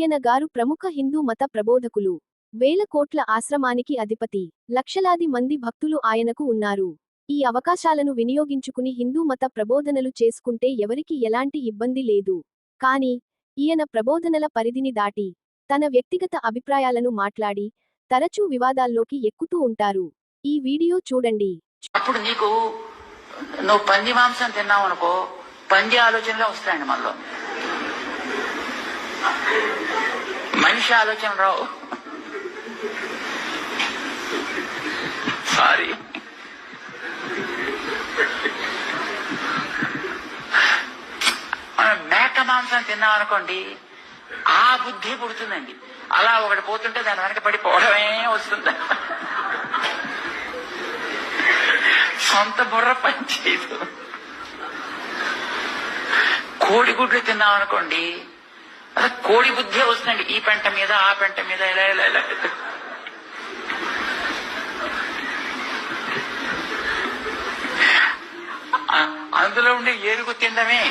ఈయన గారు ప్రముఖ హిందూ మత ప్రబోధకులు. వేల కోట్ల ఆశ్రమానికి అధిపతి. లక్షలాది మంది భక్తులు ఆయనకు ఉన్నారు. ఈ అవకాశాలను వినియోగించుకుని హిందూ మత ప్రబోధనలు చేసుకుంటే ఎవరికి ఎలాంటి ఇబ్బంది లేదు. కానీ ఈయన ప్రబోధనల పరిధిని దాటి తన వ్యక్తిగత అభిప్రాయాలను మాట్లాడి తరచూ వివాదాల్లోకి ఎక్కుతూ ఉంటారు. ఈ వీడియో చూడండి. అప్పుడు నీకు నువ్వు పంది మాంసం తిన్నావు అనుకో, పంది ఆలోచనలే వస్తాయండి మనలో, మనిషి ఆలోచన రావు. సారీ, మనం మేక మాంసం తిన్నాం అనుకోండి, ఆ బుద్ధి పుడుతుందండి. అలా ఒకటి పోతుంటే దాని వెనక పడిపోవడమే వస్తుంది. సొంత బుర్ర పనిచేయదు. కోడిగుడ్లు తిన్నాం అనుకోండి, అలా కోడి బుద్ధి వస్తుందండి. ఈ పెంట మీద ఆ పెంట మీద ఇలా ఇలా ఇలా. అందులో ఉండే ఏరుగు తినడమే.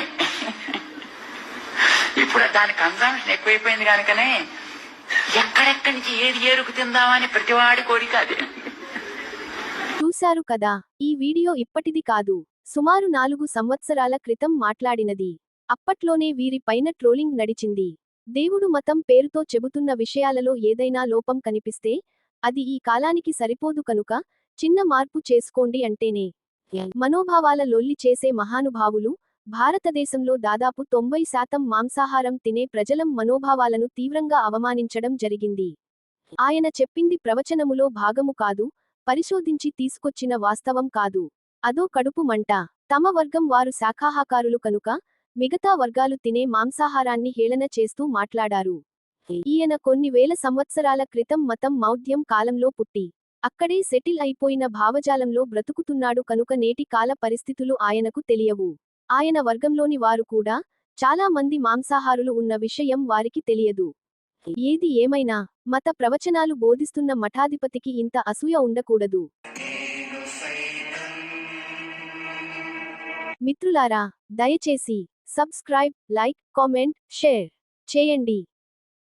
ఇప్పుడు దాని కన్సంప్షన్ ఎక్కువైపోయింది కనుకనే ఎక్కడెక్కడి నుంచి ఏది ఏరుకు తిందామని ప్రతివాడి కోరిక అది. చూశారు కదా, ఈ వీడియో ఇప్పటిది కాదు, సుమారు 4 సంవత్సరాల క్రితం మాట్లాడినది. అప్పట్లోనే వీరి పైన ట్రోలింగ్ నడిచింది. దేవుడు మతం పేరుతో చెబుతున్న విషయాలలో ఏదైనా లోపం కనిపిస్తే అది ఈ కాలానికి సరిపోదు కనుక చిన్న మార్పు చేసుకోండి అంటేనే మనోభావాల లొల్లి చేసే మహానుభావులు. భారతదేశంలో దాదాపు 90% మాంసాహారం తినే ప్రజలం మనోభావాలను తీవ్రంగా అవమానించడం జరిగింది. ఆయన చెప్పింది ప్రవచనములో భాగము కాదు, పరిశోధించి తీసుకొచ్చిన వాస్తవం కాదు. అదో కడుపు మంట. తమ వర్గం వారు శాఖాహాకారులు కనుక మిగతా వర్గాలు తినే మాంసాహారాన్ని హేళన చేస్తూ మాట్లాడారు. ఈయన కొన్ని వేల సంవత్సరాల క్రితం మతం మౌఢ్యం కాలంలో పుట్టి అక్కడే సెటిల్ అయిపోయిన భావజాలంలో బ్రతుకుతున్నాడు కనుక నేటి కాల పరిస్థితులు ఆయనకు తెలియవు. ఆయన వర్గంలోని వారు కూడా చాలా మంది మాంసాహారులు ఉన్న విషయం వారికి తెలియదు. ఏది ఏమైనా మత ప్రవచనాలు బోధిస్తున్న మఠాధిపతికి ఇంత అసూయ ఉండకూడదు. మిత్రులారా, దయచేసి సబ్స్క్రైబ్, లైక్, కామెంట్, షేర్ చేయండి.